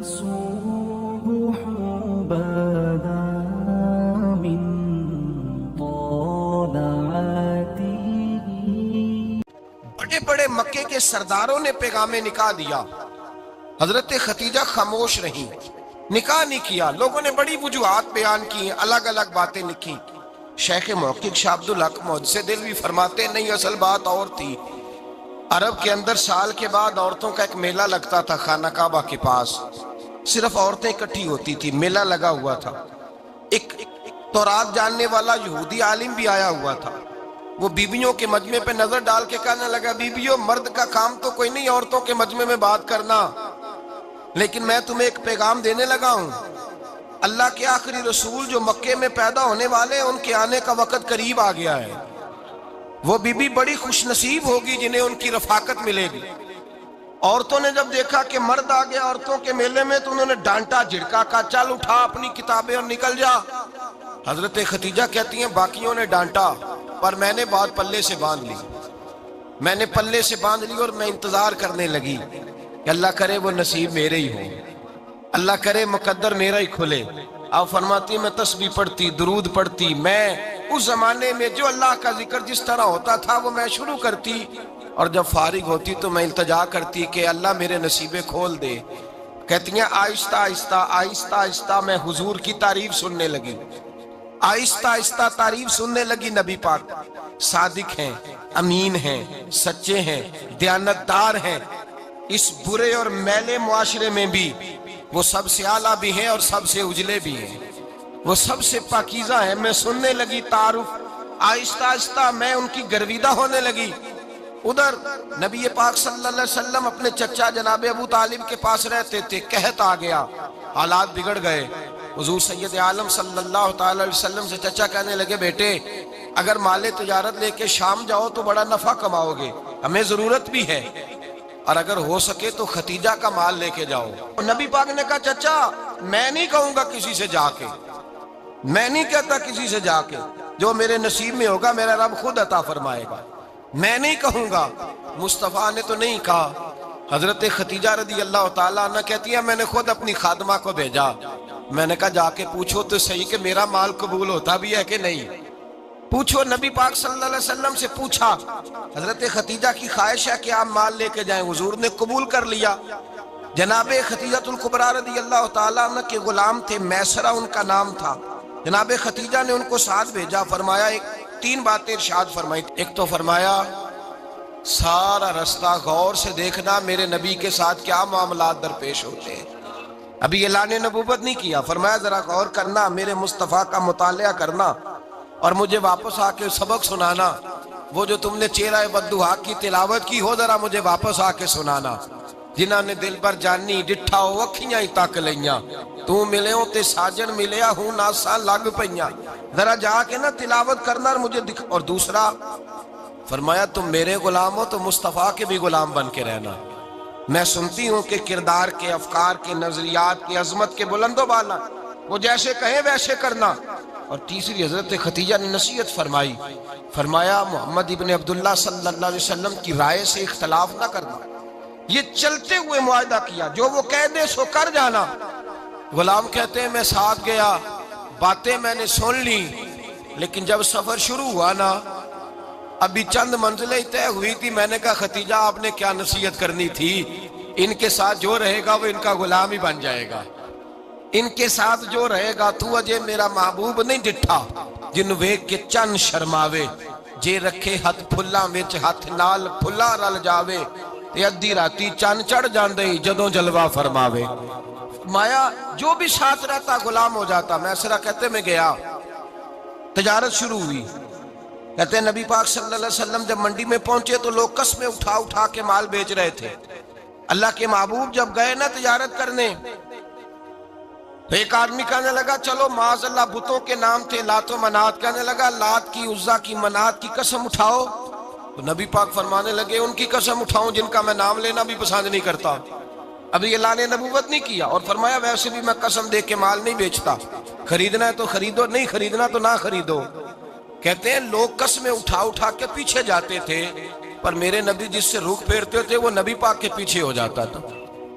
الصبح بدا من طلعته. بڑے بڑے مکے کے سرداروں نے پیغام نکاح دیا، حضرت خدیجہ خاموش رہیں، نکاح نہیں کیا۔ لوگوں نے بڑی وجوہات بیان کی، الگ الگ باتیں لکھی۔ شیخ محقق شاہ عبدالحق محدث دہلوی فرماتے نہیں، اصل بات اور تھی۔ عرب کے اندر سال کے بعد عورتوں کا ایک میلہ لگتا تھا خانہ کعبہ کے پاس، صرف عورتیں اکٹھی ہوتی تھی، میلہ لگا ہوا تھا۔ ایک تورات جاننے والا یہودی عالم بھی آیا ہوا تھا، وہ بیویوں کے مجمع پہ نظر ڈال کے کہنے لگا، بیویوں مرد کا کام تو کوئی نہیں عورتوں کے مجمع میں بات کرنا، لیکن میں تمہیں ایک پیغام دینے لگا ہوں۔ اللہ کے آخری رسول جو مکے میں پیدا ہونے والے ہیں، ان کے آنے کا وقت قریب آ گیا ہے۔ وہ بی بی بڑی خوش نصیب ہوگی جنہیں ان کی رفاقت ملے گی۔ عورتوں نے جب دیکھا کہ مرد آ گیا عورتوں کے میلے میں، تو انہوں نے ڈانٹا جھڑکا، کہا چل اٹھا اپنی کتابیں اور نکل جا۔ حضرت خدیجہ کہتی ہیں باقیوں نے ڈانٹا، پر میں نے بات پلے سے باندھ لی، میں نے پلے سے باندھ لی، اور میں انتظار کرنے لگی کہ اللہ کرے وہ نصیب میرے ہی ہو، اللہ کرے مقدر میرا ہی کھلے۔ آپ فرماتی میں تسبیح پڑھتی، درود پڑھتی، میں اس زمانے میں جو اللہ کا ذکر جس طرح ہوتا تھا وہ میں شروع کرتی، اور جب فارغ ہوتی تو میں التجا کرتی کہ اللہ میرے نصیبے کھول دے۔ کہتی ہیں آہستہ آہستہ آہستہ آہستہ میں حضور کی تعریف سننے لگی، آہستہ آہستہ تعریف سننے لگی۔ نبی پاک صادق ہیں، امین ہیں، سچے ہیں، دیانتدار ہیں، اس برے اور میلے معاشرے میں بھی وہ سب سے اعلیٰ بھی ہیں اور سب سے اجلے بھی ہیں، وہ سب سے پاکیزہ ہیں۔ میں سننے لگی تعارف، آہستہ آہستہ میں ان کی گرویدہ ہونے لگی۔ ادھر نبی پاک صلی اللہ علیہ وسلم اپنے چچا جناب ابو طالب کے پاس رہتے تھے، قحط آ گیا، حالات بگڑ گئے۔ حضور سید عالم صلی اللہ تعالی علیہ وسلم سے چچا کہنے لگے، بیٹے اگر مال تجارت لے کے شام جاؤ تو بڑا نفع کماؤ گے، ہمیں ضرورت بھی ہے، اور اگر ہو سکے تو ختیجہ کا مال لے کے جاؤ۔ نبی پاک نے کہا چچا میں نہیں کہوں گا کسی سے جا کے، میں نہیں کہتا کسی سے جا کے، جو میرے نصیب میں ہوگا میرا رب خود عطا فرمائے گا، میں نہیں کہوں گا۔ مصطفیٰ نے تو نہیں کہا۔ حضرت خدیجہ رضی اللہ تعالیٰ عنہ کہتی ہے میں نے خود اپنی خادمہ کو بھیجا، میں نے کہا جا کے پوچھو تو صحیح کہ میرا مال قبول ہوتا بھی ہے کہ نہیں، پوچھو۔ نبی پاک صلی اللہ علیہ وسلم سے پوچھا، حضرت خدیجہ کی خواہش ہے کہ آپ مال لے کے جائیں، حضور نے قبول کر لیا۔ جناب خدیجہ الکبریٰ رضی اللہ تعالیٰ عنہ کے غلام تھے، میسرہ ان کا نام تھا۔ جناب خدیجہ نے ان کو ساتھ بھیجا، فرمایا تین باتیں ارشاد فرمائی۔ ایک تو فرمایا سارا رستہ غور سے دیکھنا میرے نبی کے ساتھ کیا معاملات درپیش ہوتے ہیں۔ ابھی اعلان نبوت نہیں کیا، فرمایا ذرا غور کرنا، میرے مصطفیٰ کا مطالعہ کرنا، اور مجھے واپس آ کے سبق سنانا۔ وہ جو تم نے چہرہ بددعا کی تلاوت کی ہو ذرا مجھے واپس آ کے سنانا۔ جنہاں نے دل پر جانی ڈٹھا ہو اکھیاں ہی تک لیاں، تو ملے ہوں تے ساجن ملیا ہوں ناساں لگ پئیاں، ذرا جا کے نا تلاوت کرنا اور مجھے دکھ۔ اور دوسرا فرمایا تم میرے غلام ہو تو مصطفیٰ کے بھی غلام بن کے رہنا، میں سنتی ہوں کہ کردار کے، افکار کے، نظریات کی، عظمت کے بلند و بالا، وہ جیسے کہیں ویسے کرنا۔ اور تیسری حضرت خدیجہ نے نصیحت فرمائی، فرمایا محمد ابن عبداللہ صلی اللہ علیہ وسلم کی رائے سے اختلاف نہ کرنا۔ یہ چلتے ہوئے معاہدہ کیا، جو وہ کہہ دے سو کر جانا۔ غلام کہتے ہیں میں ساتھ گیا، باتیں میں نے سن لی، لیکن جب سفر شروع ہوا نا، ابھی چند منزلیں طے ہوئی تھی، میں نے کہا خدیجہ آپ نے کیا نصیحت کرنی تھی، ان کے ساتھ جو رہے گا وہ ان کا غلام ہی بن جائے گا، ان کے ساتھ جو رہے گا۔ تو اجے میرا محبوب نہیں ڈٹھا جن ویکھ کے چن شرماوے، جے رکھے ہتھ پھلاں وچ ہتھ نال پھلا رل جاوے، تے ادھی راتی چن چڑھ جاندے جدوں جلوہ فرماوے۔ مایا جو بھی ساتھ رہتا غلام ہو جاتا۔ میسرہ کہتے میں گیا، تجارت شروع ہوئی۔ کہتے ہیں نبی پاک صلی اللہ علیہ وسلم جب منڈی میں پہنچے تو لوگ قسمیں اٹھا اٹھا کے مال بیچ رہے تھے۔ اللہ کے محبوب جب گئے نا تجارت کرنے، تو ایک آدمی کہنے لگا چلو معاذ اللہ بتوں کے نام تھے لات و منات، کہنے لگا لات کی، عزا کی، منات کی قسم اٹھاؤ۔ تو نبی پاک فرمانے لگے ان کی قسم اٹھاؤں جن کا میں نام لینا بھی پسند نہیں کرتا۔ ابھی اعلان نبوت نہیں کیا، اور فرمایا ویسے بھی میں قسم دے کے مال نہیں بیچتا، خریدنا ہے تو خریدو، نہیں خریدنا تو نہ خریدو۔ کہتے ہیں لوگ قسمیں اٹھا اٹھا کے پیچھے جاتے تھے، پر میرے نبی جس سے رخ پھیرتے تھے وہ نبی پاک کے پیچھے ہو جاتا تھا۔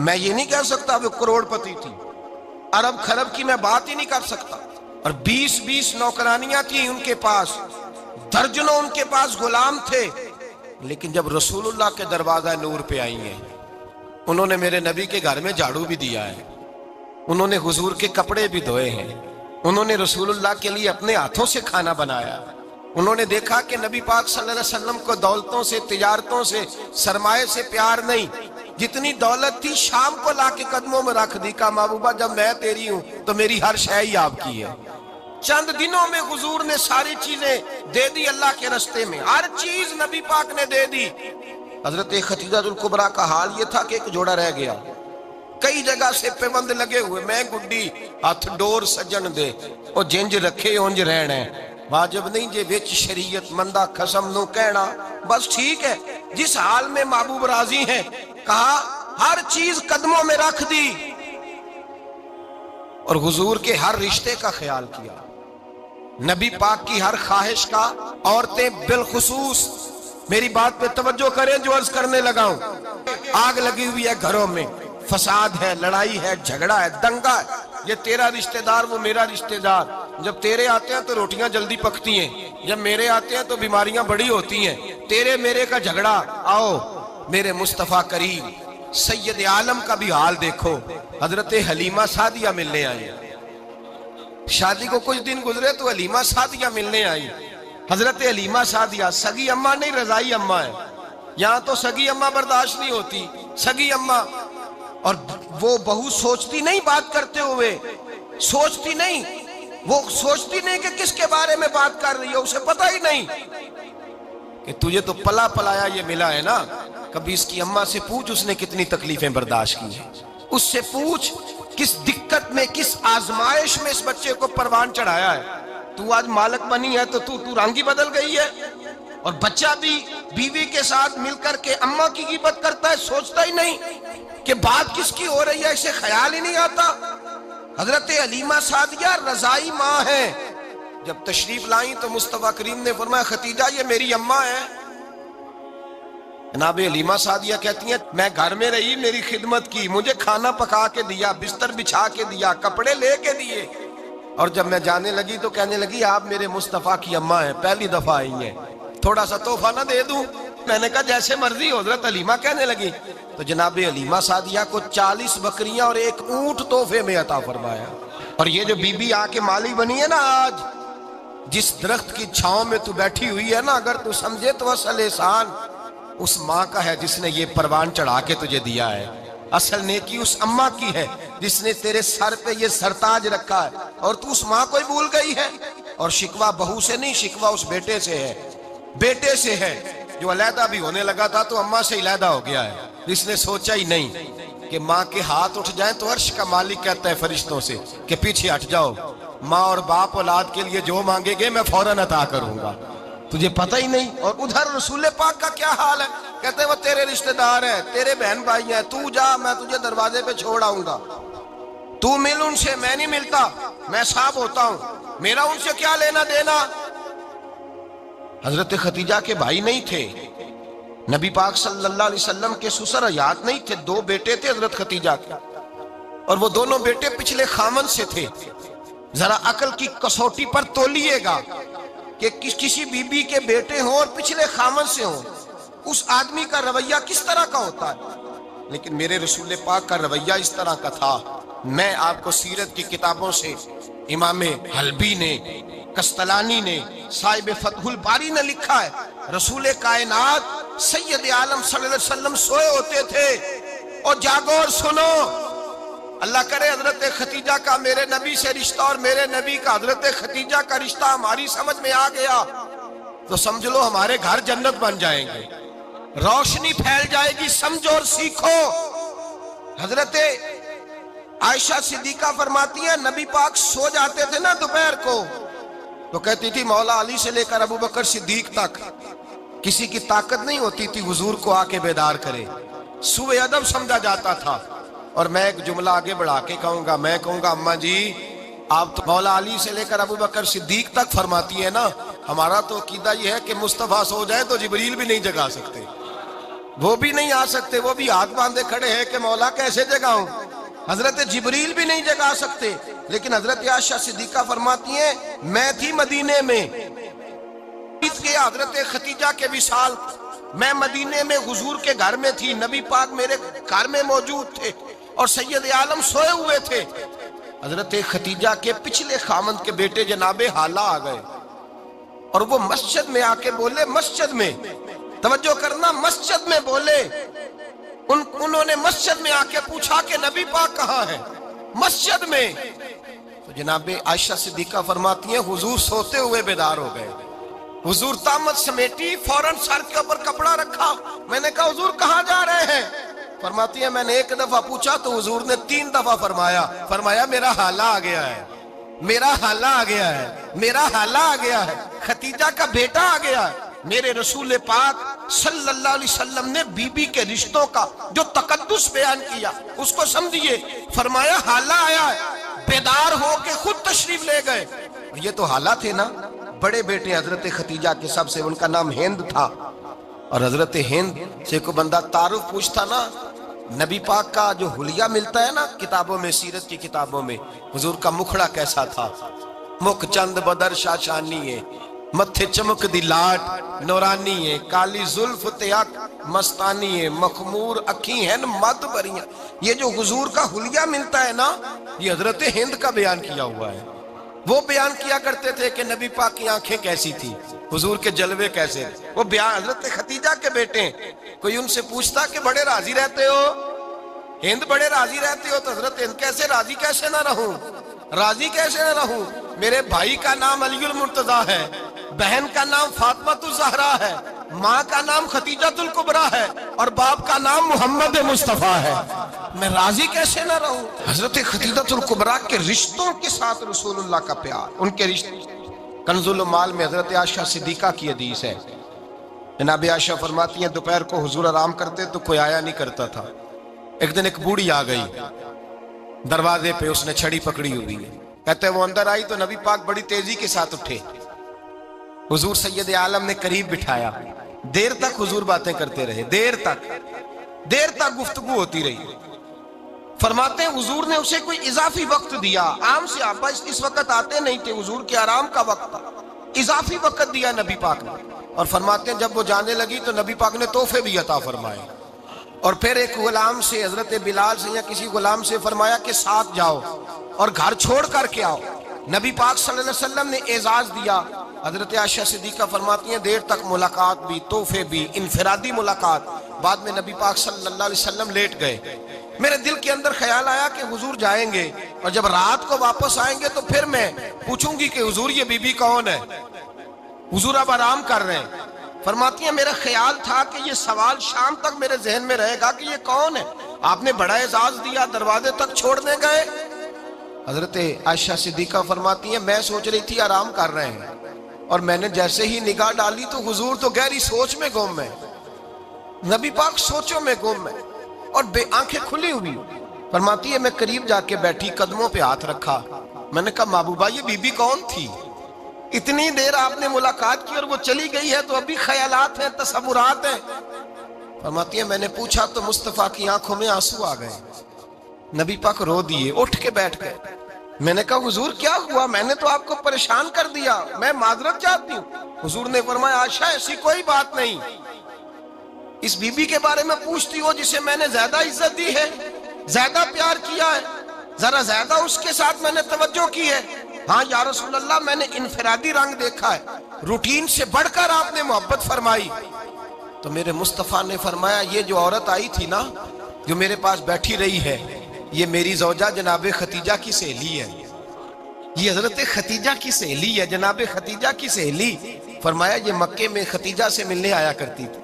میں یہ نہیں کہہ سکتا وہ کروڑپتی تھی، ارب خرب کی میں بات ہی نہیں کر سکتا، اور 20 نوکرانیاں تھیں ان کے پاس، درجنوں ان کے پاس غلام تھے، لیکن جب رسول اللہ کے دروازہ نور پہ آئی ہیں، انہوں نے میرے نبی کے گھر میں جھاڑو بھی دیا ہے، انہوں نے حضور کے کپڑے بھی دھوئے ہیں، انہوں نے رسول اللہ کے لیے اپنے ہاتھوں سے کھانا بنایا، انہوں نے دیکھا کہ نبی پاک صلی اللہ علیہ وسلم کو دولتوں سے، تجارتوں سے، سرمایے سے پیار نہیں، جتنی دولت تھی شام کو لا کے قدموں میں رکھ دی، کہا محبوبہ جب میں تیری ہوں تو میری ہر شے ہی آپ کی ہے۔ چند دنوں میں حضور نے ساری چیزیں دے دی اللہ کے رستے میں، ہر چیز نبی پاک نے دے دی۔ حضرت خدیجہ الکبریٰ کا حال یہ تھا کہ ایک جوڑا رہ گیا، کئی جگہ سے پیوند لگے ہوئے، میں گڈی ہاتھ ڈور سجن دے او جنج رکھے اونج رہنا ہے، واجب نہیں جے وچ شریعت مندہ قسم نو کہنا، بس ٹھیک ہے جس حال میں محبوب راضی ہیں، کہا ہر چیز قدموں میں رکھ دی، اور حضور کے ہر رشتے کا خیال کیا، نبی پاک کی ہر خواہش کا، عورتیں بالخصوص، میری بات پہ توجہ کریں جو عرض کرنے لگا ہوں، آگ لگی ہوئی ہے گھروں میں، فساد ہے، لڑائی ہے، جھگڑا ہے، دنگا ہے، یہ تیرا رشتہ دار وہ میرا رشتہ دار، جب تیرے آتے ہیں تو روٹیاں جلدی پکتی ہیں، جب میرے آتے ہیں تو بیماریاں بڑی ہوتی ہیں، تیرے میرے کا جھگڑا، آؤ میرے مصطفیٰ کریم سید عالم کا بھی حال دیکھو، حضرت حلیمہ سعدیہ ملنے آئی، شادی کو کچھ دن گزرے تو حلیمہ سعدیہ ملنے آئی، حضرت حلیمہ سعدیہ سگی اماں نہیں رضائی اماں ہے، یہاں تو سگی اماں برداشت نہیں ہوتی، سگی اماں، اور وہ بہو سوچتی نہیں بات کرتے ہوئے، سوچتی نہیں، وہ سوچتی نہیں کہ کس کے بارے میں بات کر رہی ہے، اسے پتہ ہی نہیں کہ تجھے تو پلا پلایا یہ ملا ہے نا، کبھی اس کی اماں سے پوچھ اس نے کتنی تکلیفیں برداشت کی ہیں، اس سے پوچھ کس دقت میں، کس آزمائش میں اس بچے کو پروان چڑھایا ہے، تو آج مالک بنی ہے تو تو رنگ ہی بدل گئی ہے، اور بچہ بھی بیوی کے ساتھ مل کر کے اماں کی غیبت کرتا ہے، سوچتا ہی نہیں کہ بات کس کی ہو رہی ہے، اسے خیال ہی نہیں آتا۔ حضرت حلیمہ سعدیہ رضائی ماں ہیں، جب تشریف لائیں تو مصطفیٰ کریم نے فرمایا خدیجہ یہ میری اماں ہے، جناب حلیمہ سعدیہ کہتی ہیں میں گھر میں رہی، میری خدمت کی، مجھے کھانا پکا کے دیا، بستر بچھا کے دیا، کپڑے لے کے دیے، اور جب میں جانے لگی تو کہنے لگی آپ میرے مصطفیٰ کی اماں ہیں، پہلی دفعہ آئی ہیں، تھوڑا سا تحفہ نہ دے دوں؟ میں نے کہا جیسے مرضی، حضرت حلیمہ کہنے لگی، تو جناب حلیمہ سعدیہ کو 40 بکریاں اور 1 اونٹ تحفے میں عطا فرمایا، اور یہ جو بی بی آ کے مالی بنی ہے نا آج، جس درخت کی چھاؤں میں تو بیٹھی ہوئی ہے نا، اگر تو سمجھے تو اصل احسان اس ماں کا ہے جس نے یہ پروان چڑھا کے تجھے دیا ہے، اصل نیکی اس اماں کی ہے جس نے تیرے سر پہ یہ سرتاج رکھا ہے، اور تو اس ماں کو ہی بھول گئی ہے، اور شکوہ بہو سے نہیں، شکوہ اس بیٹے سے ہے، بیٹے سے ہے جو علیحدہ بھی ہونے لگا تھا تو اماں سے علیحدہ ہو گیا ہے، جس نے سوچا ہی نہیں کہ ماں کے ہاتھ اٹھ جائیں تو عرش کا مالک کہتا ہے فرشتوں سے کہ پیچھے ہٹ جاؤ، ماں اور باپ اولاد کے لیے جو مانگے گے میں فوراً عطا کروں گا، تجھے پتہ ہی نہیں۔ اور ادھر رسول پاک کا کیا حال ہے، کہتے ہیں وہ تیرے رشتہ دار ہیں، تیرے بہن بھائی ہیں، تو جا میں تجھے دروازے پہ چھوڑ آؤں گا، تو مل ان سے، میں نہیں ملتا، میں صاحب ہوتا ہوں، میرا ان سے کیا لینا دینا۔ حضرت خدیجہ کے بھائی نہیں تھے، نبی پاک صلی اللہ علیہ وسلم کے سسر حیات نہیں تھے، 2 بیٹے تھے حضرت خدیجہ کے، اور وہ دونوں بیٹے پچھلے خامن سے تھے۔ ذرا عقل کی کسوٹی پر تولیے گا کہ کسی بی بی کے بیٹے ہوں اور پچھلے خامن سے ہوں، اس آدمی کا رویہ کس طرح کا ہوتا ہے، لیکن میرے رسول پاک کا رویہ اس طرح کا تھا۔ میں آپ کو سیرت کی کتابوں سے امام حلبی نے، قسطلانی نے، صاحب فتح الباری نے لکھا ہے، رسول کائنات سید عالم صلی اللہ علیہ وسلم سوئے ہوتے تھے، اور جاگو اور سنو، اللہ کرے حضرت خدیجہ کا میرے نبی سے رشتہ اور میرے نبی کا حضرت خدیجہ کا رشتہ ہماری سمجھ میں آ گیا تو سمجھ لو ہمارے گھر جنت بن جائیں گے، روشنی پھیل جائے گی، سمجھو اور سیکھو۔ حضرت عائشہ صدیقہ فرماتی ہیں نبی پاک سو جاتے تھے نا دوپہر کو تو کہتی تھی مولا علی سے لے کر ابو بکر صدیق تک کسی کی طاقت نہیں ہوتی تھی حضور کو آ کے بیدار کرے، سوء ادب سمجھا جاتا تھا۔ اور میں ایک جملہ آگے بڑھا کے کہوں گا، میں کہوں گا اماں جی آپ تو مولا علی سے لے کر ابو بکر صدیق تک فرماتی ہیں نا، ہمارا تو عقیدہ یہ ہے کہ مصطفیٰ سو جائے تو جبریل بھی نہیں جگا سکتے، وہ بھی نہیں آ سکتے, وہ بھی ہاتھ باندھے کھڑے ہیں کہ مولا کیسے جگاؤں. حضرت جبریل بھی نہیں جگا سکتے. لیکن حضرت عائشہ صدیقہ فرماتی ہیں میں تھی مدینے میں, حضرت خدیجہ کے وصال, میں مدینے میں حضور کے گھر میں تھی, نبی پاک میرے گھر میں موجود تھے اور سید عالم سوئے ہوئے تھے. حضرت خدیجہ کے پچھلے خامند کے بیٹے جناب حالہ آ گئے اور وہ مسجد میں آ کے بولے, مسجد میں توجہ کرنا, مسجد میں بولے, انہوں نے مسجد میں آ کے پوچھا کہ نبی پاک کہاں ہے, مسجد میں. تو جناب عائشہ صدیقہ فرماتی ہیں حضور سوتے ہوئے بیدار ہو گئے. حضور طامت سمیٹی, فوراً سر کے اوپر کپڑا رکھا. میں نے کہا حضور کہاں جا رہے ہیں؟ فرماتی ہے میں نے ایک دفعہ پوچھا تو حضور نے 3 دفعہ فرمایا میرا حالہ آ گیا ہے, میرا حالہ آ گیا ہے, میرا حالہ آ گیا ہے, خدیجہ کا بیٹا آ گیا ہے. میرے رسول پاک صلی اللہ علیہ وسلم نے بی بی کے رشتوں کا جو تقدس بیان کیا اس کو سمجھیے. فرمایا حالہ آیا ہے, بیدار ہو کے خود تشریف لے گئے. یہ تو حالہ تھے نا, بڑے بیٹے حضرت خدیجہ کے, سب سے ان کا نام ہند تھا. اور حضرت ہند سے کوئی بندہ تعارف پوچھتا نا, نبی پاک کا جو حلیہ ملتا ہے نا کتابوں میں, سیرت کی کتابوں میں, حضور کا مکھڑا کیسا تھا, مکھ چند بدر شاشانی ہے, متھے چمک دی لاٹ نورانی ہے, کالی زلف تیاک مستانی ہے, مخمور اکھی ہیں مد بریاں. یہ جو حضور کا حلیہ ملتا ہے نا یہ حضرت ہند کا بیان کیا ہوا ہے. وہ بیان کیا کرتے تھے کہ نبی پاک کی آنکھیں کیسی تھی, حضور کے جلوے کیسے, وہ بیان حضرت خدیجہ کے بیٹے ہیں. کوئی ان سے پوچھتا کہ بڑے راضی رہتے ہو, ہند بڑے راضی رہتے ہو, تو حضرت ہند کیسے راضی کیسے نہ رہوں, راضی کیسے نہ رہوں. میرے بھائی کا نام علی المرتضیٰ ہے, بہن کا نام فاطمہ الزہرا ہے, ماں کا نام خدیجہ الکبریٰ ہے اور باپ کا نام محمد مصطفیٰ ہے, میں راضی کیسے نہ رہوں. حضرت خدیجہ الکبریٰ کے رشتوں کے ساتھ رسول اللہ کا پیار, ان کے رشتے. کنز المال میں حضرت عائشہ صدیقہ کی حدیث ہے, جناب عائشہ فرماتی ہیں دوپہر کو حضور آرام کرتے تو کوئی آیا نہیں کرتا تھا. ایک دن ایک بوڑھی آ گئی دروازے پہ, اس نے چھڑی پکڑی ہوئی ہے. کہتے ہیں وہ اندر آئی تو نبی پاک بڑی تیزی کے ساتھ اٹھے, حضور سید عالم نے قریب بٹھایا, دیر تک حضور باتیں کرتے رہے, دیر تک گفتگو ہوتی رہی. فرماتے ہیں حضور نے اسے کوئی اضافی وقت دیا, عام صحابہ اس وقت آتے نہیں تھے, حضور کے آرام کا وقت تھا, اضافی وقت دیا نبی پاک نے. اور فرماتے ہیں جب وہ جانے لگی تو نبی پاک نے تحفے بھی عطا فرمائے. اور پھر ایک غلام سے, حضرت بلال سے یا کسی غلام سے فرمایا کہ ساتھ جاؤ اور گھر چھوڑ کر کے آؤ. نبی پاک صلی اللہ علیہ وسلم نے اعزاز دیا. حضرت عائشہ صدیقہ فرماتی ہیں دیر تک ملاقات بھی, تحفے بھی, انفرادی ملاقات. بعد میں نبی پاک صلی اللہ علیہ وسلم لیٹ گئے. میرے دل کے اندر خیال آیا کہ حضور جائیں گے اور جب رات کو واپس آئیں گے تو پھر میں پوچھوں گی کہ حضور یہ بی بی کون ہے, حضور اب آرام کر رہے ہیں. فرماتی ہیں میرا خیال تھا کہ یہ سوال شام تک میرے ذہن میں رہے گا کہ یہ کون ہے, آپ نے بڑا اعزاز دیا, دروازے تک چھوڑنے گئے. حضرت عائشہ صدیقہ فرماتی ہیں میں سوچ رہی تھی آرام کر رہے ہیں, اور میں نے جیسے ہی نگاہ ڈالی تو حضور تو گہری سوچ میں گم ہے, نبی پاک سوچوں میں گم ہے اور بے آنکھیں کھلی ہوئی. فرماتی ہے میں قریب جا کے بیٹھی, قدموں پہ ہاتھ رکھا, میں نے کہا محبوبہ یہ بی بی کون تھی, اتنی دیر آپ نے ملاقات کی اور وہ چلی گئی ہے تو ابھی خیالات ہیں, تصورات ہیں. فرماتی ہے میں نے پوچھا تو مصطفیٰ کی آنکھوں میں آنسو آ گئے, نبی پاک رو دیے, اٹھ کے بیٹھ گئے. میں نے کہا حضور کیا ہوا, میں نے تو آپ کو پریشان کر دیا, میں معذرت چاہتی ہوں. حضور نے فرمایا عائشہ ایسی کوئی بات نہیں, اس بی بی کے بارے میں پوچھتی ہو جسے میں نے زیادہ عزت دی ہے, زیادہ پیار کیا ہے, ذرا زیادہ اس کے ساتھ میں نے توجہ کی ہے. ہاں یا رسول اللہ میں نے انفرادی رنگ دیکھا ہے, روٹین سے بڑھ کر آپ نے محبت فرمائی. تو میرے مصطفیٰ نے فرمایا یہ جو عورت آئی تھی نا, جو میرے پاس بیٹھی رہی ہے, یہ میری زوجہ جناب خدیجہ کی سہیلی ہے, یہ حضرت خدیجہ کی سہیلی ہے, جناب خدیجہ کی سہیلی. فرمایا یہ مکے میں خدیجہ سے ملنے آیا کرتی تھی,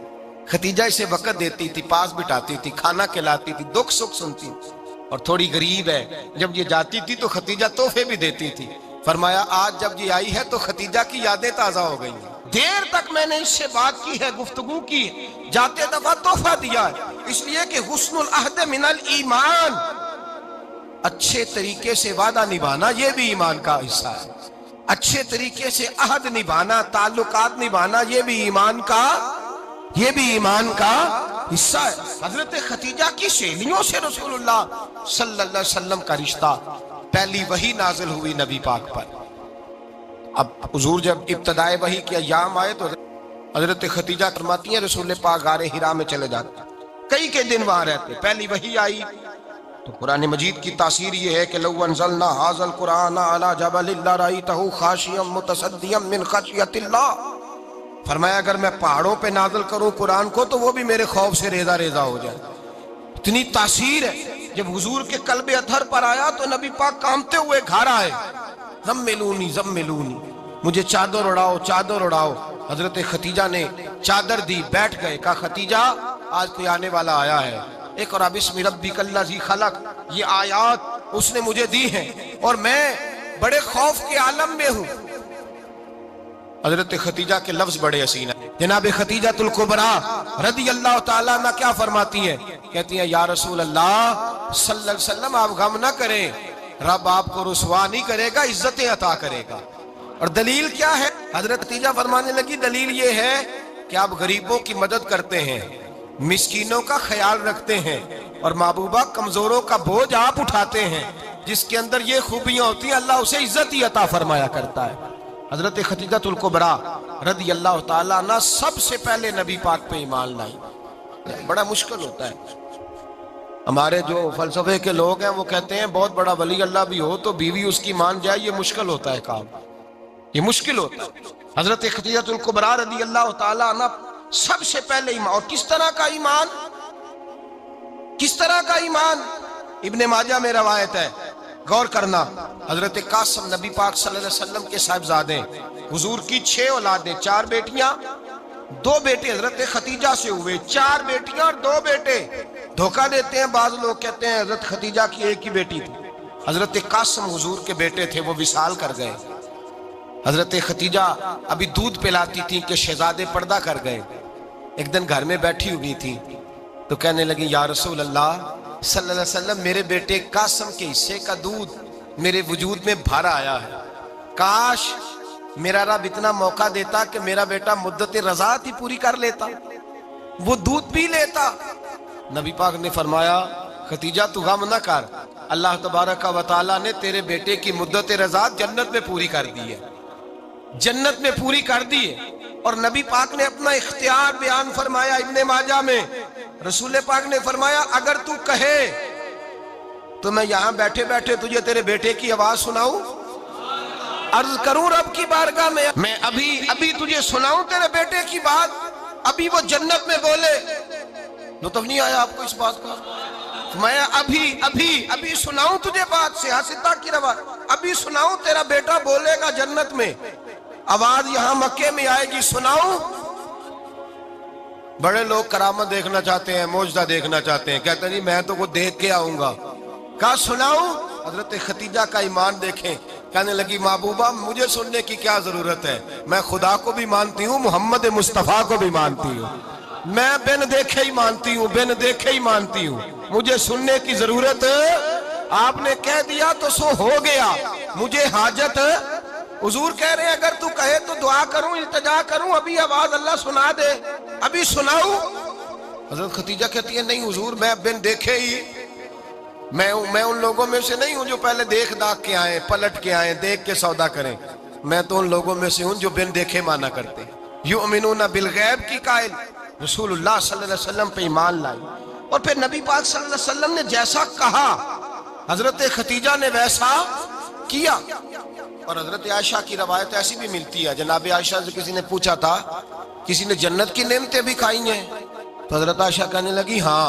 خدیجہ اسے وقت دیتی تھی, پاس بٹھاتی تھی, کھانا کھلاتی تھی, دکھ سکھ سنتی تھی, اور تھوڑی غریب ہے, جب یہ جاتی تھی تو خدیجہ تحفے بھی دیتی تھی. فرمایا آج جب یہ آئی ہے تو خدیجہ کی یادیں تازہ ہو گئی ہیں, دیر تک میں نے اس سے بات کی ہے, گفتگو کی, جاتے دفعہ تحفہ دیا ہے, اس لیے کہ حسن العہد من الایمان, اچھے طریقے سے وعدہ نبھانا یہ بھی ایمان کا حصہ ہے. اچھے طریقے سے عہد نبھانا, تعلقات نبھانا یہ بھی ایمان کا حصہ ہے۔ حضرت خدیجہ کی سہیلیوں سے رسول اللہ صلی اللہ علیہ وسلم کا رشتہ، پہلی وحی نازل ہوئی نبی پاک پر۔ اب حضور جب ابتدائے وحی کے ایام آئے تو حضرت خدیجہ فرماتی ہیں رسول پاک غار حرا میں چلے جاتے، کئی کے دن وہاں رہتے۔ پہلی وحی آئی تو قرآن مجید کی تاثیر یہ ہے کہ لو انزلنا ھذا القرآن علی جبل لرأیتہ خاشعا متصدعا من خشیۃ اللہ، فرمایا اگر میں پہاڑوں پہ نازل کروں قرآن کو تو وہ بھی میرے خوف سے ریزہ ریزہ ہو جائے۔ اتنی تاثیر ہے۔ جب حضور کے قلب اطہر پر آیا تو نبی پاک کانپتے ہوئے گھر آئے، زملونی زملونی، مجھے چادر اڑاؤ چادر اڑاؤ۔ حضرت خدیجہ نے چادر دی، بیٹھ گئے، کہا خدیجہ آج کوئی آنے والا آیا ہے، اقرأ بسم ربک الذی خلق، یہ آیات اس نے مجھے دی ہیں اور میں بڑے خوف کے عالم میں ہوں۔ حضرت خدیجہ کے لفظ بڑے حسین ہیں۔ جناب خدیجہ الکبریٰ رضی اللہ تعالیٰ عنہ کیا فرماتی ہیں؟ کہتی ہیں یا رسول اللہ صلی اللہ علیہ وسلم آپ غم نہ کریں، رب آپ کو رسوا نہیں کرے گا، عزتیں عطا کرے گا۔ اور دلیل کیا ہے؟ حضرت خدیجہ فرمانے لگی دلیل یہ ہے کہ آپ غریبوں کی مدد کرتے ہیں، مسکینوں کا خیال رکھتے ہیں، اور محبوبہ کمزوروں کا بوجھ آپ اٹھاتے ہیں۔ جس کے اندر یہ خوبیاں ہوتی ہیں اللہ اسے عزت ہی عطا فرمایا کرتا ہے۔ حضرت خدیجہ الکبریٰ رضی اللہ تعالیٰ عنہ سب سے پہلے نبی پاک پہ ایمان لائی۔ بڑا مشکل ہوتا ہے، ہمارے جو فلسفے کے لوگ ہیں وہ کہتے ہیں بہت بڑا ولی اللہ بھی ہو تو بیوی اس کی مان جائے، یہ مشکل ہوتا ہے کام، یہ مشکل ہوتا ہے۔ حضرت خدیجہ الکبریٰ رضی اللہ تعالیٰ عنہ سب سے پہلے ایمان، اور کس طرح کا ایمان؟ کس طرح کا ایمان؟ ابن ماجہ میں روایت ہے، غور کرنا، حضرت قاسم نبی پاک صلی اللہ علیہ وسلم کے صاحبزادے، حضور کی 6 اولادیں، 4 بیٹیاں 2 بیٹے حضرت خدیجہ سے ہوئے، 4 بیٹیاں اور 2 بیٹے۔ دھوکہ دیتے ہیں بعض لوگ، کہتے ہیں حضرت خدیجہ کی ایک ہی بیٹی تھی۔ حضرت قاسم حضور کے بیٹے تھے، وہ وصال کر گئے۔ حضرت خدیجہ ابھی دودھ پلاتی تھی کہ شہزادے پردہ کر گئے۔ ایک دن گھر میں بیٹھی ہوئی تھی تو کہنے لگی یا رسول اللہ صلی اللہ علیہ وسلم میرے بیٹے قاسم کے حصے کا دودھ میرے وجود میں بھر آیا ہے، کاش میرا رب اتنا موقع دیتا کہ میرا بیٹا مدت رضاعت ہی پوری کر لیتا، وہ دودھ پی لیتا۔ نبی پاک نے فرمایا خدیجہ تو غم نہ کر، اللہ تبارک و تعالیٰ نے تیرے بیٹے کی مدت رضاعت جنت میں پوری کر دی ہے، جنت میں پوری کر دی ہے۔ اور نبی پاک نے اپنا اختیار بیان فرمایا ابن ماجہ میں، رسول پاک نے فرمایا اگر تو کہے تو میں یہاں بیٹھے بیٹھے تجھے تیرے بیٹے کی آواز سناؤں، عرض کروں رب کی بارگاہ میں ابھی تجھے سناؤں تیرے بیٹے کی بات، ابھی وہ جنت میں بولے۔ لطف نہیں آیا آپ کو اس بات کا؟ میں ابھی سناؤں تجھے بات، سیاستہ کی روایت، ابھی سناؤں تیرا بیٹا بولے گا جنت میں، آواز یہاں مکے میں آئے گی، سناؤں؟ بڑے لوگ کرامت دیکھنا چاہتے ہیں، معجزہ دیکھنا چاہتے ہیں، کہتے ہیں جی میں تو وہ دیکھ کے آؤں گا۔ کہا سناؤں؟ حضرت خدیجہ کا ایمان دیکھیں، کہنے لگی محبوبہ مجھے سننے کی کیا ضرورت ہے، میں خدا کو بھی مانتی ہوں، محمد مصطفیٰ کو بھی مانتی ہوں، میں بن دیکھے ہی مانتی ہوں، بن دیکھے ہی مانتی ہوں، مجھے سننے کی ضرورت آپ نے کہہ دیا تو سو ہو گیا، مجھے حاجت۔ حضور کہہ رہے ہیں اگر تو کہے تو دعا کروں، التجا کروں، ابھی آواز اللہ سنا دے، ابھی سناؤں؟ حضرت خدیجہ کہتی ہے نہیں حضور میں بن دیکھے ہی، میں ان لوگوں میں سے نہیں ہوں جو پہلے دیکھ داکھ کے آئیں، پلٹ کے آئیں، دیکھ کے سودا کریں، میں تو ان لوگوں میں سے ہوں جو بن دیکھے مانا کرتے ہیں۔ یؤمنون بالغیب کی قائل رسول اللہ صلی اللہ علیہ وسلم پہ ایمان لائی، اور پھر نبی پاک صلی اللہ علیہ وسلم نے جیسا کہا حضرت خدیجہ نے ویسا کیا۔ اور حضرت عائشہ کی روایت ایسی بھی ملتی ہے، جناب عائشہ سے کسی نے پوچھا تھا کسی نے جنت کی نعمتیں بھی کھائی ہیں؟ تو حضرت عائشہ کہنے لگی ہاں،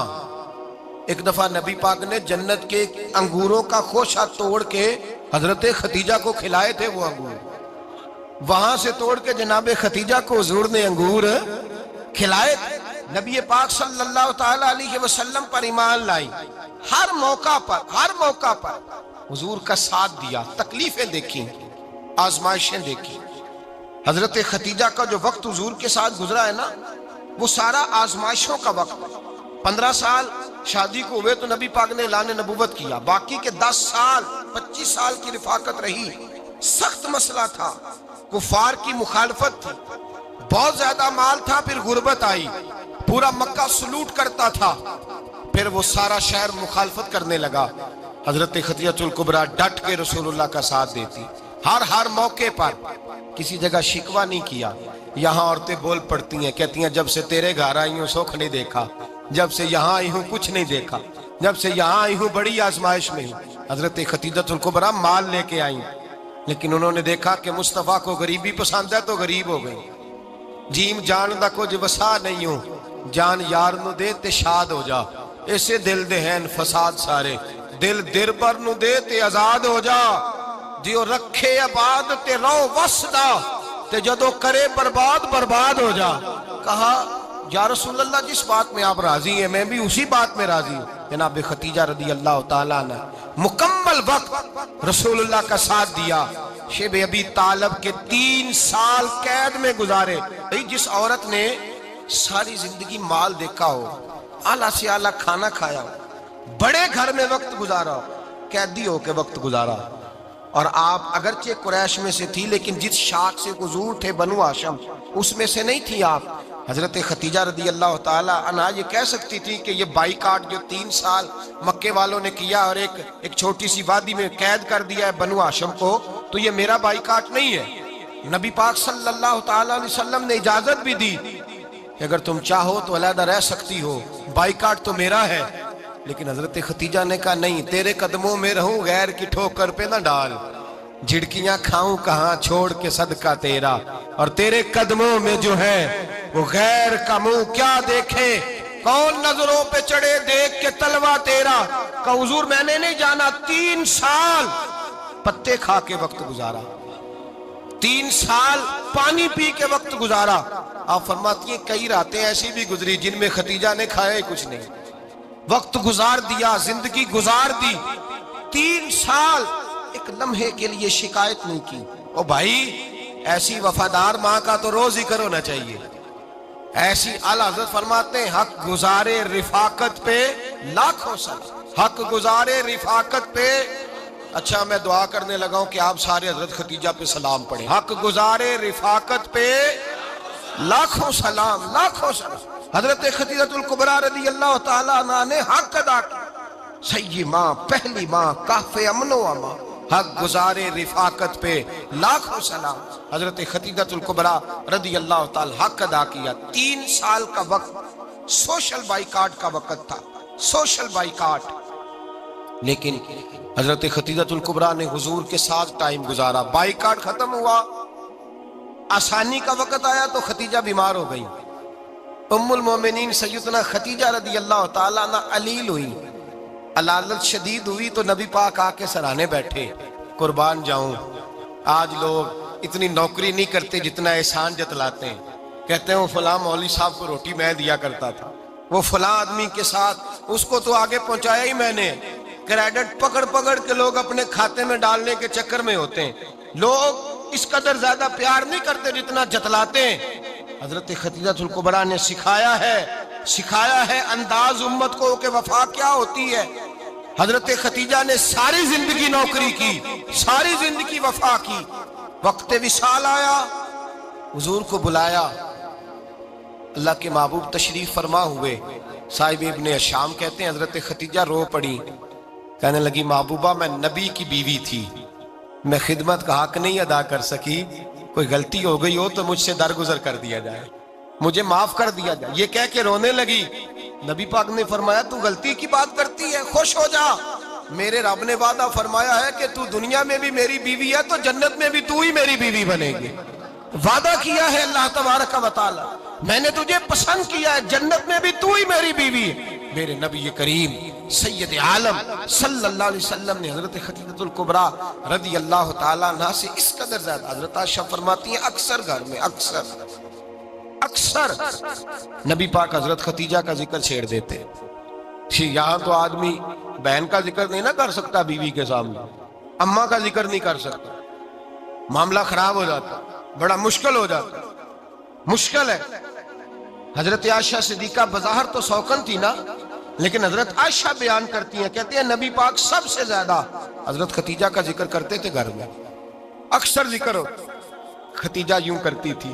ایک دفعہ نبی پاک نے جنت کے انگوروں کا خوشہ توڑ کے حضرت خدیجہ کو کھلائے تھے، وہ انگور وہاں سے توڑ کے جناب خدیجہ کو حضور نے انگور کھلائے تھے۔ نبی پاک صلی اللہ تعالیٰ علیہ وسلم پر ایمان لائی، ہر موقع پر حضور کا ساتھ دیا، تکلیفیں دیکھیں، آزمائشیں دیکھیں۔ حضرت خدیجہ کا جو وقت حضور کے ساتھ گزرا ہے نا، وہ سارا آزمائشوں کا وقت۔ 15 سال شادی کو ہوئے تو نبی پاک نے اعلان نبوت کیا، باقی کے 10 سال 25 سال کی رفاقت رہی، سخت مسئلہ تھا، کفار کی مخالفت تھی، بہت زیادہ مال تھا، پھر غربت آئی، پورا مکہ سلوٹ کرتا تھا، پھر وہ سارا شہر مخالفت کرنے لگا، حضرت خدیجہ الکبریٰ ڈٹ کے رسول اللہ کا ساتھ دیتی، ہر موقع پر کسی جگہ شکوہ نہیں کیا۔ یہاں عورتیں بول پڑتی ہیں، کہتی ہیں جب سے تیرے گھر آئی ہوں سکھ نہیں دیکھا، جب سے یہاں آئی ہوں کچھ نہیں دیکھا، جب سے یہاں آئی ہوں بڑی آزمائش میں ہوں۔ حضرت خدیجہ الکبریٰ مال لے کے آئیں، لیکن انہوں نے دیکھا کہ مصطفیٰ کو غریبی پسند ہے تو غریب ہو گئی۔ جیم جان دا کچھ وسا نہیں ہوں، جان یار نو دے تے شاد ہو جا، ایسے دل دے ہیں فساد سارے، دل دربر نو دے تے آزاد ہو جا، دیو رکھے آباد تے رو وسدا تے جدو کرے برباد برباد ہو جا۔ کہا یا رسول اللہ جس بات میں آپ راضی ہیں میں بھی اسی بات میں راضی ہوں۔ جناب خدیجہ رضی اللہ تعالیٰ نے مکمل وقت رسول اللہ کا ساتھ دیا۔ شیب ابی طالب کے 3 سال قید میں گزارے۔ جس عورت نے ساری زندگی مال دیکھا ہو، اعلیٰ سے اعلیٰ کھانا کھایا ہو، بڑے گھر میں وقت گزارا ہو، قیدی ہو کے وقت گزارا، اور آپ اگرچہ قریش میں سے تھی لیکن جس شاخ سے حضور تھے بنو ہاشم اس میں سے نہیں تھی آپ۔ حضرت خدیجہ رضی اللہ تعالی عنہا یہ کہہ سکتی تھی کہ یہ بائیکاٹ جو 3 سال مکے والوں نے کیا اور ایک چھوٹی سی وادی میں قید کر دیا ہے بنو ہاشم کو، تو یہ میرا بائیکاٹ نہیں ہے۔ نبی پاک صلی اللہ تعالی علیہ وسلم نے اجازت بھی دی کہ اگر تم چاہو تو علیحدہ رہ سکتی ہو، بائیکاٹ تو میرا ہے۔ لیکن حضرت خدیجہ نے کہا نہیں، تیرے قدموں میں رہوں غیر کی ٹھوکر پہ نہ ڈال، جھڑکیاں کھاؤں کہاں چھوڑ کے صدقہ تیرا، اور تیرے قدموں میں جو ہے وہ غیر کا منہ کیا دیکھے، کون نظروں پہ چڑھے دیکھ کے تلوا تیرا۔ کہ حضور میں نے نہیں جانا، 3 سال پتے کھا کے وقت گزارا، 3 سال پانی پی کے وقت گزارا۔ آپ فرماتی ہیں کئی راتیں ایسی بھی گزری جن میں خدیجہ نے کھایا ہی کچھ نہیں، وقت گزار دیا، زندگی گزار دی۔ 3 سال ایک لمحے کے لیے شکایت نہیں کی۔ او بھائی ایسی وفادار ماں کا تو روز ذکر ہونا چاہیے۔ ایسی اعلیٰ حضرت فرماتے ہیں حق گزارے رفاقت پہ لاکھوں سلام، حق گزارے رفاقت پہ۔ اچھا میں دعا کرنے لگا ہوں کہ آپ سارے حضرت خدیجہ پہ سلام پڑھیں۔ حق گزارے رفاقت پہ لاکھوں سلام، لاکھوں سلام۔ حضرت خدیجہ الکبریٰ رضی اللہ تعالیٰ عنہ نے حق ادا کیا، سیدی ماں، پہلی ماں، کہف امن و امان، حق گزارے رفاقت پہ لاکھوں سلام۔ حضرت خدیجہ الکبریٰ رضی اللہ تعالی حق ادا کیا۔ 3 سال کا وقت سوشل بائیکاٹ کا وقت تھا، سوشل بائیکاٹ، لیکن حضرت خدیجہ الکبریٰ نے حضور کے ساتھ ٹائم گزارا۔ بائیکاٹ ختم ہوا، آسانی کا وقت آیا تو خدیجہ بیمار ہو گئی۔ ام المومنین سیدنا خدیجہ رضی اللہ تعالیٰ عنہ علیل ہوئی، علالت شدید ہوئی تو نبی پاک آ کے سرانے بیٹھے۔ قربان جاؤں، آج لوگ اتنی نوکری نہیں کرتے جتنا احسان جتلاتے ہیں، کہتے ہیں وہ فلاں مولوی صاحب کو روٹی میں دیا کرتا تھا، وہ فلاں آدمی کے ساتھ اس کو تو آگے پہنچایا ہی میں نے۔ کریڈٹ پکڑ پکڑ کے لوگ اپنے کھاتے میں ڈالنے کے چکر میں ہوتے ہیں، لوگ اس قدر زیادہ پیار نہیں کرتے جتنا جتلاتے ہیں۔ حضرت خدیجہ الکبریٰ نے سکھایا ہے انداز امت کو کہ وفا کیا ہوتی ہے۔ حضرت خدیجہ نے ساری زندگی نوکری کی، ساری زندگی وفا کی۔ وقت وصال آیا، حضور کو بلایا، اللہ کے محبوب تشریف فرما ہوئے۔ صاحب ابن الشام کہتے ہیں حضرت خدیجہ رو پڑی، کہنے لگی محبوبہ میں نبی کی بیوی تھی، میں خدمت کا حق نہیں ادا کر سکی، کوئی غلطی ہو گئی ہو تو مجھ سے درگزر کر دیا جائے، مجھے معاف کر دیا جائے۔ یہ کہہ کے رونے لگی۔ نبی پاک نے فرمایا تو غلطی کی بات کرتی ہے، خوش ہو جا، میرے رب نے وعدہ فرمایا ہے کہ تو دنیا میں بھی میری بیوی ہے تو جنت میں بھی تو ہی میری بیوی بنے گی۔ وعدہ کیا ہے اللہ تبارک و تعالی، میں نے تجھے پسند کیا ہے، جنت میں بھی تو ہی میری بیوی ہے۔ میرے نبی کریم سید عالم صلی اللہ علیہ وسلم نے حضرت خدیجہ الکبریٰ رضی اللہ تعالیٰ عنہ سے اس قدر زیادہ، حضرت عائشہ فرماتی ہیں اکثر گھر میں اکثر نبی پاک حضرت خدیجہ کا ذکر چھیڑ دیتے۔ یہاں تو آدمی بہن کا ذکر نہیں نہ کر سکتا بیوی کے سامنے، اماں کا ذکر نہیں کر سکتا، معاملہ خراب ہو جاتا، بڑا مشکل ہو جاتا، مشکل ہے۔ حضرت عائشہ صدیقہ بظاہر تو سوکن تھی نا، لیکن حضرت عائشہ بیان کرتی ہیں، کہتے ہیں نبی پاک سب سے زیادہ حضرت خدیجہ کا ذکر کرتے تھے گھر میں، اکثر ذکر ہو۔ خدیجہ یوں کرتی تھی،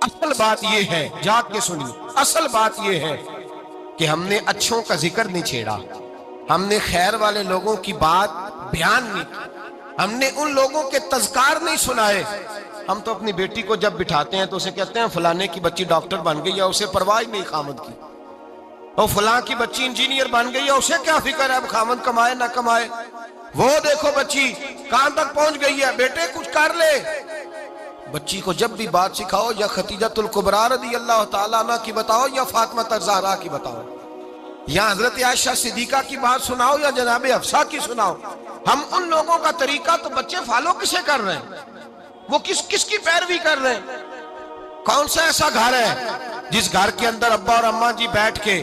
اصل بات یہ ہے، جاگ کے سنیے، اصل بات یہ ہے کہ ہم نے اچھوں کا ذکر نہیں چھیڑا، ہم نے خیر والے لوگوں کی بات بیان نہیں کی، ہم نے ان لوگوں کے تذکار نہیں سنائے۔ ہم تو اپنی بیٹی کو جب بٹھاتے ہیں تو اسے کہتے ہیں فلانے کی بچی ڈاکٹر بن گئی ہے، اسے پرواہ نہیں خامد کی، اور فلاں کی بچی انجینئر بن گئی ہے، اسے کیا فکر ہے اب خامد کمائے نہ کمائے، وہ دیکھو بچی کہاں تک پہنچ گئی ہے، بیٹے کچھ کر لے۔ بچی کو جب بھی بات سکھاؤ یا خدیجۃ الکبریٰ رضی اللہ تعالیٰ عنہ کی بتاؤ یا فاطمہ الزہرا کی بتاؤ، یا حضرت عائشہ صدیقہ کی بات سناؤ یا جناب حفصہ کی سناؤ۔ ہم ان لوگوں کا طریقہ تو بچے فالو کسے کر رہے ہیں، وہ کس کی پیروی کر رہے ہیں؟ کون سا ایسا گھر ہے جس گھر کے اندر ابا اور اماں جی بیٹھ کے،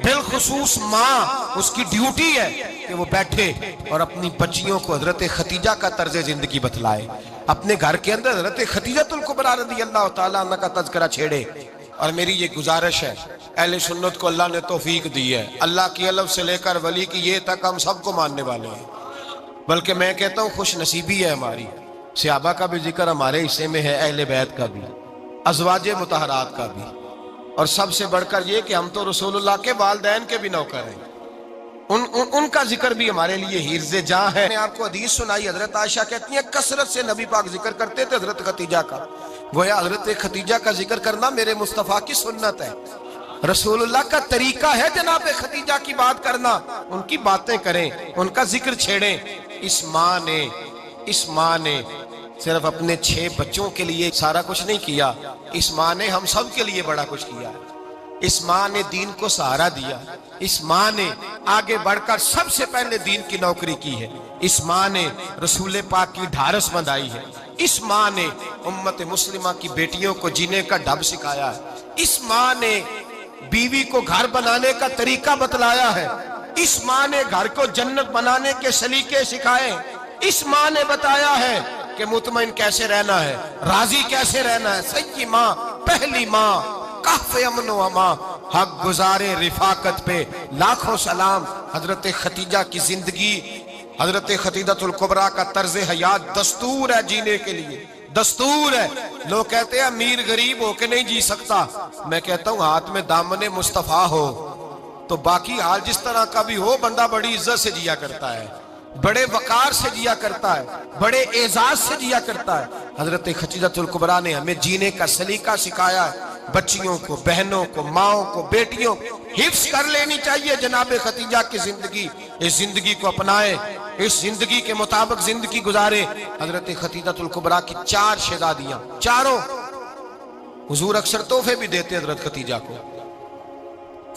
بالخصوص ماں اس کی ڈیوٹی ہے کہ وہ بیٹھے اور اپنی بچیوں کو حضرت خدیجہ کا طرز زندگی بتلائے، اپنے گھر کے اندر حضرت خدیجۃ الکبریٰ رضی اللہ تعالیٰ عنہ کا تذکرہ چھیڑے۔ اور میری یہ گزارش ہے، اہل سنت کو اللہ نے توفیق دی ہے، اللہ کی الف سے لے کر ولی کی یہ تک ہم سب کو ماننے والے ہیں، بلکہ میں کہتا ہوں خوش نصیبی ہے ہماری، صحابہ کا بھی ذکر ہمارے حصے میں ہے، اہل بیت کا بھی، ازواج مطہرات کا بھی، اور سب سے بڑھ کر یہ کہ ہم تو رسول اللہ کے والدین کے بھی نوکر ہیں، ان کا ذکر بھی ہمارے لیے حرز جاں ہے۔ میں نے آپ کو حدیث سنائی، حضرت عائشہ کہتی ہیں کثرت سے نبی پاک ذکر کرتے تھے حضرت خدیجہ کا، گویا حضرت خدیجہ کا ذکر کرنا میرے مصطفیٰ کی سنت ہے، رسول اللہ کا طریقہ ہے جناب خدیجہ کی بات کرنا، ان کی باتیں کریں، ان کا ذکر چھیڑیں۔ اس ماں نے صرف اپنے 6 بچوں کے لیے سارا کچھ نہیں کیا، اس ماں نے ہم سب کے لیے بڑا کچھ کیا، اس ماں نے دین کو سہارا دیا، اس ماں نے آگے بڑھ کر سب سے پہلے دین کی نوکری کی ہے، اس ماں نے رسول پاک کی ڈھارس بندھائی ہے، اس ماں نے امت مسلمہ کی بیٹیوں کو جینے کا ڈھب سکھایا ہے، اس ماں نے بیوی کو گھر بنانے کا طریقہ بتلایا ہے، اس ماں نے گھر کو جنت بنانے کے سلیقے سکھائے، اس ماں نے بتایا ہے کہ مطمئن کیسے رہنا ہے، راضی کیسے رہنا ہے۔ سچی ماں، پہلی ماں، کہف امن و امان، حق گزارے رفاقت پہ لاکھوں سلام۔ حضرت خدیجہ کی زندگی، حضرت خدیجۃ الکبریٰ کا طرز حیات دستور ہے جینے کے لیے، دستور ہے۔ لوگ کہتے ہیں امیر غریب ہو کے نہیں جی سکتا، میں کہتا ہوں ہاتھ میں دامن مصطفیٰ ہو تو باقی حال جس طرح کا بھی ہو، بندہ بڑی عزت سے جیا کرتا ہے، بڑے وقار سے جیا کرتا ہے، بڑے اعزاز سے جیا کرتا ہے۔ حضرت خدیجۃ الکبریٰ نے ہمیں جینے کا سلیقہ سکھایا ہے، بچیوں کو، بہنوں کو، ماؤں کو، بیٹیوں حفظ کر لینی چاہیے جناب خدیجہ کی زندگی، اس زندگی کو اپنائے، اس زندگی کے مطابق زندگی گزارے۔ حضرت خدیجۃ الکبریٰ کی 4 شہزادیاں، چاروں حضور اکثر تحفے بھی دیتے حضرت خدیجہ کو۔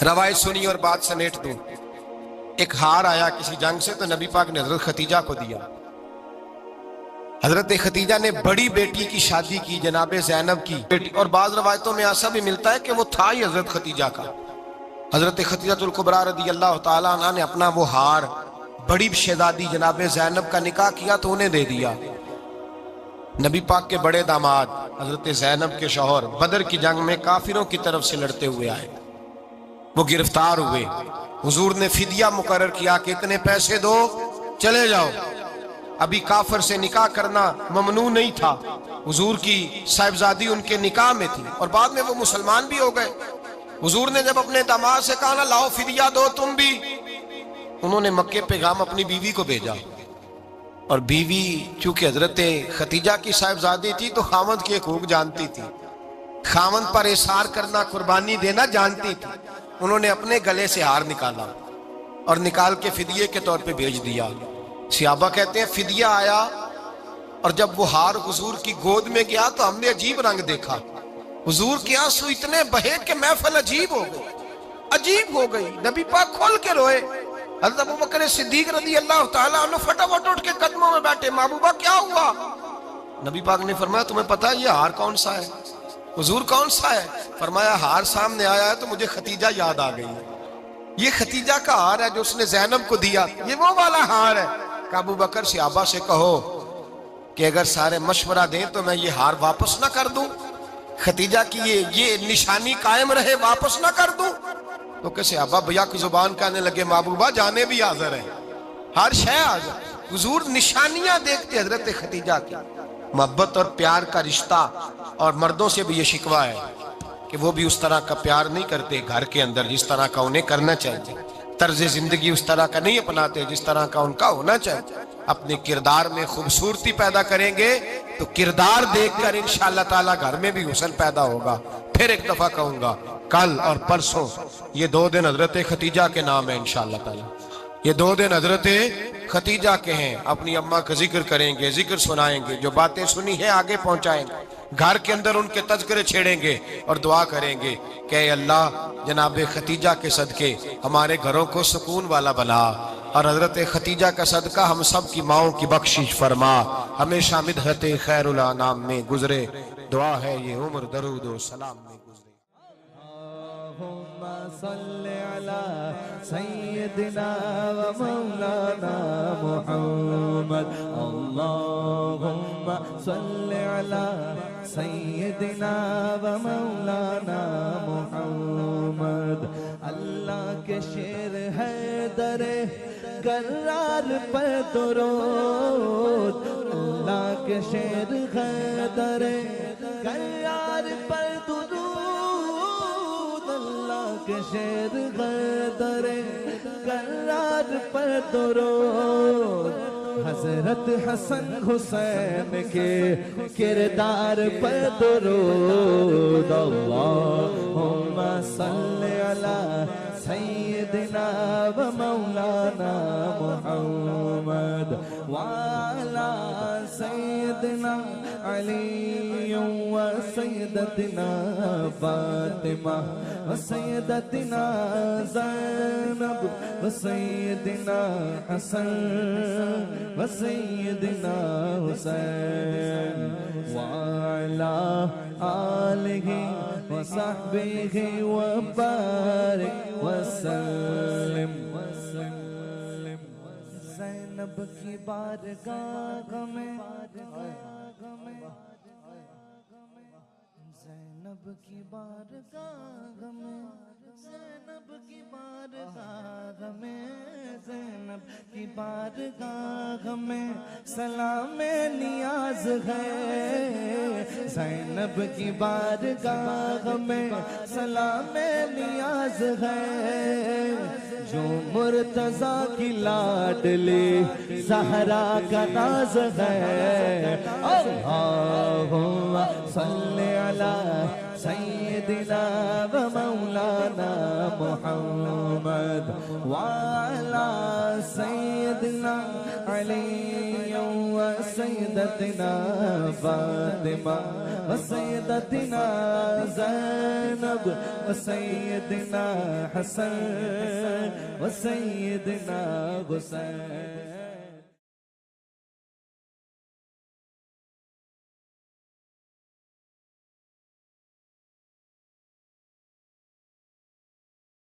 روایت سنی اور بات سمیٹ دوں، ایک ہار آیا کسی جنگ سے تو نبی پاک نے حضرت خدیجہ کو دیا۔ حضرت خدیجہ نے بڑی بیٹی کی شادی کی، جناب زینب کی بیٹی، اور بعض روایتوں میں ایسا بھی ملتا ہے کہ وہ تھا ہی حضرت خدیجہ کا۔ حضرت خدیجۃ الکبریٰ رضی اللہ تعالیٰ عنہ نے اپنا وہ ہار بڑی شہزادی جناب زینب کا نکاح کیا تو انہیں دے دیا۔ نبی پاک کے بڑے داماد حضرت زینب کے شوہر بدر کی جنگ میں کافروں کی طرف سے لڑتے ہوئے آئے، وہ گرفتار ہوئے، حضور نے فدیہ مقرر کیا کہ اتنے پیسے دو چلے جاؤ۔ ابھی کافر سے نکاح کرنا ممنوع نہیں تھا، حضور کی صاحبزادی ان کے نکاح میں تھی اور بعد میں وہ مسلمان بھی ہو گئے۔ حضور نے جب اپنے داماد سے کہا نا لاؤ فدیہ دو تم بھی، انہوں نے مکے پیغام اپنی بیوی کو بھیجا، اور بیوی چونکہ حضرت خدیجہ کی صاحبزادی تھی تو خاوند کے حقوق جانتی تھی، خاوند پر احسار کرنا، قربانی دینا جانتی تھی۔ انہوں نے اپنے گلے سے ہار نکالا اور نکال کے فدیے کے طور پہ بھیج دیا۔ صحابہ کہتے ہیں فدیہ آیا اور جب وہ ہار حضور کی گود میں گیا تو ہم نے عجیب رنگ دیکھا، حضور کے آنسو اتنے بہے کہ محفل عجیب ہو گئی، عجیب ہو گئی، نبی پاک کھول کے روئے۔ حضرت ابوبکر صدیق رضی اللہ تعالیٰ عنہ فٹافٹ اٹھ کے قدموں میں بیٹھے، محبوبہ کیا ہوا؟ نبی پاک نے فرمایا تمہیں پتہ ہے یہ ہار کون سا ہے؟ حضور کون سا ہے؟ فرمایا ہار سامنے آیا ہے تو مجھے خدیجہ یاد آ گئی، یہ خدیجہ کا ہار ہے جو اس نے زینب کو دیا، یہ وہ والا ہار ہے۔ کہ ابوبکر صحابہ سے کہو کہ اگر سارے مشورہ دیں تو میں یہ ہار واپس نہ کر دوں، خدیجہ کی یہ نشانی قائم رہے، واپس نہ کر دوں؟ تو کہ صحابہ بھیا کی زبان کہنے لگے محبوبہ جانے بھی حاضر ہیں، ہر شے حاضر۔ حضور نشانیاں دیکھتے حضرت خدیجہ کی، محبت اور پیار کا رشتہ، اور مردوں سے بھی یہ شکوہ ہے کہ وہ بھی اس طرح کا پیار نہیں کرتے گھر کے اندر جس طرح کا انہیں کرنا چاہیے، طرز زندگی اس طرح کا نہیں اپناتے جس طرح کا ان کا ہونا چاہیے۔ اپنے کردار میں خوبصورتی پیدا کریں گے تو کردار دیکھ کر انشاءاللہ تعالیٰ گھر میں بھی حسن پیدا ہوگا۔ پھر ایک دفعہ کہوں گا، کل اور پرسوں یہ 2 دن حضرت ختیجہ کے نام ہے انشاءاللہ تعالیٰ، یہ 2 دن حضرت ختیجہ کے ہیں۔ اپنی اماں کا ذکر کریں گے، ذکر سنائیں گے، جو باتیں سنی ہیں آگے پہنچائیں گے، گھر کے اندر ان کے تذکرے چھیڑیں گے اور دعا کریں گے کہ اے اللہ جناب ختیجہ کے صدقے ہمارے گھروں کو سکون والا بنا، اور حضرت ختیجہ کا صدقہ ہم سب کی ماؤں کی بخشش فرما، ہمیشہ مدحت خیر الانام میں گزرے۔ دعا ہے یہ عمر درود و سلام میں گزرے۔ اللہم صلی علی سیدنا و مولانا محمد، اللہم صلی علی سیدنا و مولانا محمد۔ اللہ کے شیر ہے در کرار پر درود، اللہ کے شیر ہے در کرار پر درود، اللہ کے شیر ہے در کرار پر درود۔ حضرت حسن حسین کے کردار پر درود، اللہم صلی علی سیدنا و مولانا محمد وعلی سیدنا علی و سیدتنا فاطمہ و سیدتنا زینب و سیدنا حسن و سیدنا حسین وعلی آلہ وصحبہ وبارک وسلم۔ زینب کی بارگاہ میں، زینب کی بارگاہ میں، زینب کی بارگاہ میں، زینب کی بارگاہ میں سلام نیاز ہے، زینب کی بارگاہ میں سلام نیاز ہے، جو مرتضیٰ کی لاڈلی زہرا کا ناز ہے۔ اللہم صلی علی سیدنا و مولانا محمد وعلی سیدنا علی و سیدتنا فاطمہ و سیدتنا زینب و سیدنا حسن و سیدنا حسین۔